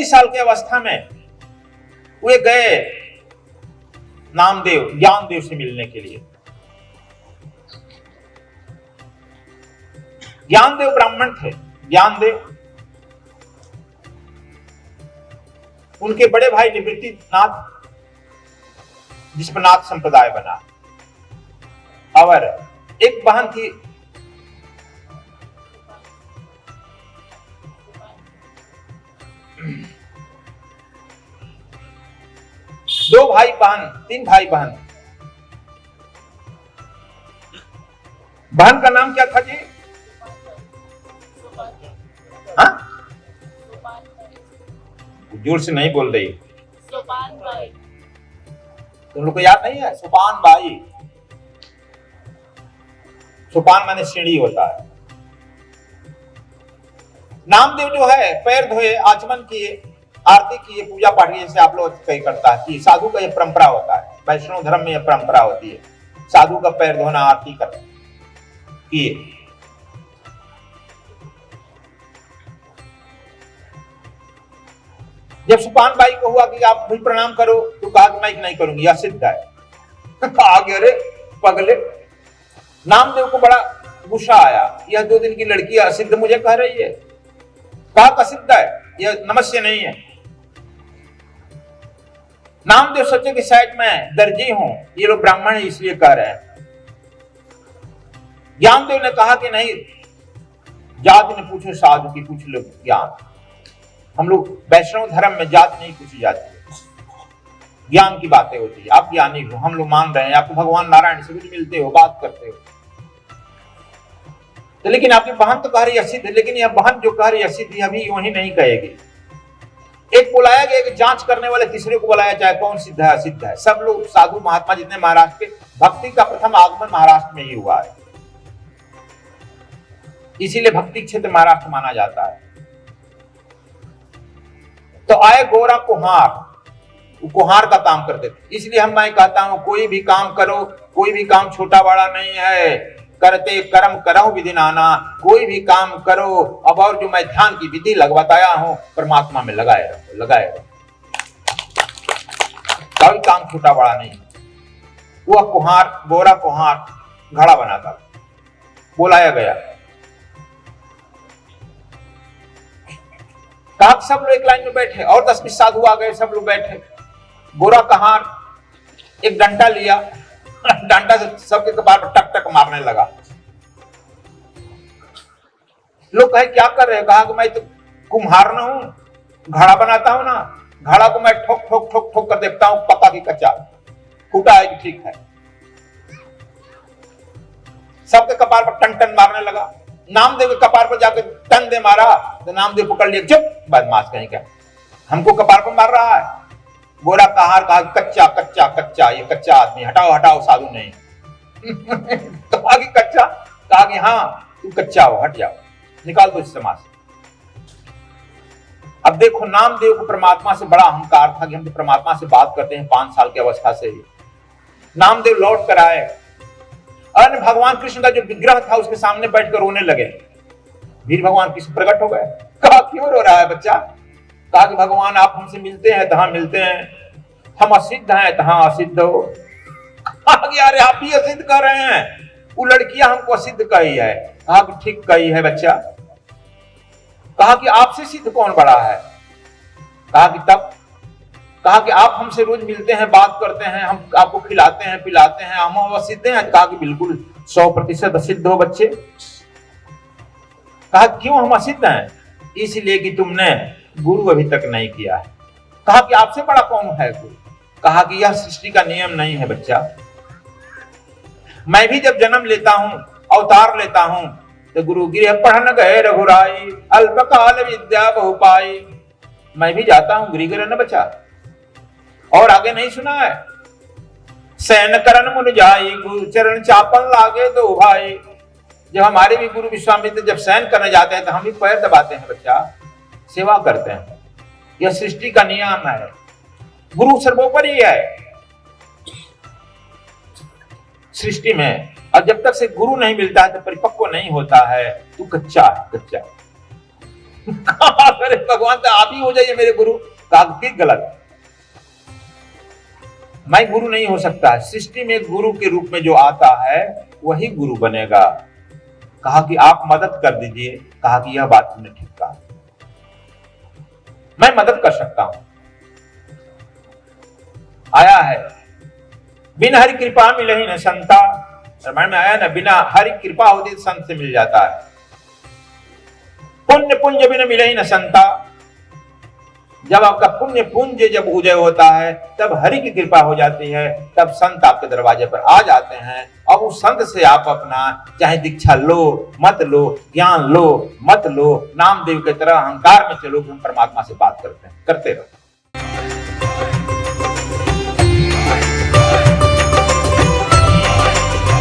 25 साल की अवस्था में वे गए नामदेव ज्ञानदेव से मिलने के लिए। ज्ञानदेव ब्राह्मण थे। ज्ञानदेव, उनके बड़े भाई निवृत्ति नाथ, जिस पर नाथ संप्रदाय बना, और एक बहन थी दो भाई बहन, 3 भाई बहन। बहन का नाम क्या था जी? हाँ, जोर से नहीं बोल रही। तुम लोग को याद नहीं है? सुपान बाई। सुपान माने सीढ़ी होता है। नामदेव जो है पैर धोए, आचमन किए, आरती किए, पूजा पाठ किए, जैसे आप लोग कहीं करता है कि साधु का यह परंपरा होता है। वैष्णव धर्म में यह परंपरा होती है, साधु का पैर धोना, आरती करना किए। जब सुपान बाई को हुआ कि आप भी प्रणाम करो, तो कहा कि मैं नहीं करूंगी, यह सिद्ध है। कहा कि अरे पगले, नामदेव को बड़ा गुस्सा आया, यह 2 दिन की लड़की असिद्ध मुझे कह रही है। कहा असिद्ध है, यह नमस्य नहीं है। नामदेव सोचे कि शायद मैं दर्जी हूं, ये लोग ब्राह्मण है इसलिए कह रहे हैं। ज्ञानदेव ने कहा कि नहीं, जाति ने पूछो साधु की, पूछ लो ज्ञान। हम लोग वैष्णव धर्म में जाति नहीं पूछी जाती है, ज्ञान की बातें होती है। आप ज्ञानी हो, हम लोग मान रहे हैं, आपको भगवान नारायण से कुछ मिलते हो, बात करते हो, तो लेकिन आपकी बहन तो कह रही असिद्ध है। लेकिन यह बहन जो कह रही असिद्ध है, अभी यूं ही नहीं कहेगी। एक बुलाया गया कि जांच करने वाले, तीसरे को बुलाया जाए कौन सिद्ध है असिद्ध है। सब लोग साधु महात्मा जितने महाराष्ट्र के, भक्ति का प्रथम आगमन महाराष्ट्र में ही हुआ है, इसीलिए भक्ति क्षेत्र महाराष्ट्र माना जाता है। तो आए गोरा कुम्हार, कुम्हार का काम करते थे। इसलिए मैं कहता हूं कोई भी काम करो, कोई भी काम छोटा बड़ा नहीं है, करते कर्म करो विधि नाना। कोई भी काम करो, अब और जो मैं ध्यान की विधि बताया हूं, परमात्मा में लगाए रहो, लगाए रहो। कोई काम छोटा बड़ा नहीं। वह कुम्हार, गोरा कुम्हार घड़ा बनाता, बुलाया गया। कहा सब लोग एक लाइन में बैठे, और 10-20 साधु आ गए, सब लोग बैठे। गोरा कुम्हार एक डंडा लिया, डंडा से सबके कपार पर टक टक मारने लगा। लोग कहे क्या कर रहे हो? कहा कि मैं तो कुम्हार ना हूं, घड़ा बनाता हूं ना, घड़ा को मैं ठोक ठोक ठोक ठोक कर देखता हूं, पक्का की कच्चा, फूटा है कि ठीक है। सबके कपार पर टन टन मारने लगा। नामदेव के कपार पर जाकर टन दे मारा, तो नामदेव पकड़ लिया, चुप बदमाश कहीं का, हमको कपार पर मार रहा है। गोरा कुम्हार कहा कच्चा कच्चा कच्चा, ये कच्चा आदमी, हटाओ हटाओ, साधु नहीं। कहा कि कच्चा? कहा कि हाँ तू कच्चा हो, हट जाओ, निकाल दो इस समाज से। अब देखो, नामदेव को परमात्मा से बड़ा अहंकार था कि हम तो परमात्मा से बात करते हैं 5 साल की अवस्था से ही। नामदेव लौट कर आए, अन्य भगवान कृष्ण का जो विग्रह था उसके सामने बैठकर रोने लगे। वीर भगवान कृष्ण प्रकट हो गए। कहा क्यों रो रहा है बच्चा? कहा कि भगवान आप हमसे मिलते हैं तो हाँ मिलते हैं, हम असिद्ध हैं तो हाँ असिद्ध हो। कहा कि अरे आप ही असिद्ध कर रहे हैं, वो लड़कियां हमको असिद्ध कही है। कहा कि ठीक कही है बच्चा। कहा कि आपसे सिद्ध कौन बड़ा है? कहा कि तब। कहा कि आप हमसे रोज मिलते हैं, बात करते हैं, हम आपको खिलाते हैं पिलाते हैं, हम असिद्ध हैं? कहा कि बिल्कुल 100% असिद्ध हो बच्चे। कहा क्यों हम असिद्ध हैं? इसलिए कि तुमने गुरु अभी तक नहीं किया है। कहा कि आपसे बड़ा कौन है गुरु? कहा कि यह सृष्टि का नियम नहीं है बच्चा। मैं भी जब जन्म लेता हूं, अवतार लेता हूं, तो गुरु गृह पढ़न गए रघुराई, अल्पकाल विद्या बहु पाई। मैं भी जाता हूं गृह न बचा। और आगे नहीं सुना है? सैन करन मुन जाई, गुरु चरण चापन लागे दो भाई। जब हमारे भी गुरु विश्वामित्र जब सैन करने जाते हैं तो हम भी पैर दबाते हैं बच्चा, सेवा करते हैं। यह सृष्टि का नियम है, गुरु सर्वोपरि है सृष्टि में। और जब तक से गुरु नहीं मिलता है तो परिपक्व नहीं होता है, तू कच्चा है, कच्चा। कहा अरे भगवान तो आप ही हो जाइए मेरे गुरु। कहा कि गलत, मैं गुरु नहीं हो सकता, सृष्टि में गुरु के रूप में जो आता है वही गुरु बनेगा। कहा कि आप मदद कर दीजिए। कहा कि यह बात तुमने ठीक कहा, मैं मदद कर सकता हूं। आया है बिना हरि कृपा मिले ही न संता, रामायण में आया ना, बिना हरि कृपा होती तो संत से मिल जाता है। पुण्य पुंज बिना मिले ही न संता, जब आपका पुण्य पुंज जब उदय होता है तब हरि की कृपा हो जाती है, तब संत आपके दरवाजे पर आ जाते हैं। अब उस संत से आप अपना चाहे दीक्षा लो मत लो, ज्ञान लो मत लो, नामदेव की तरह अहंकार में चलो कि हम परमात्मा से बात करते हैं, करते रहो।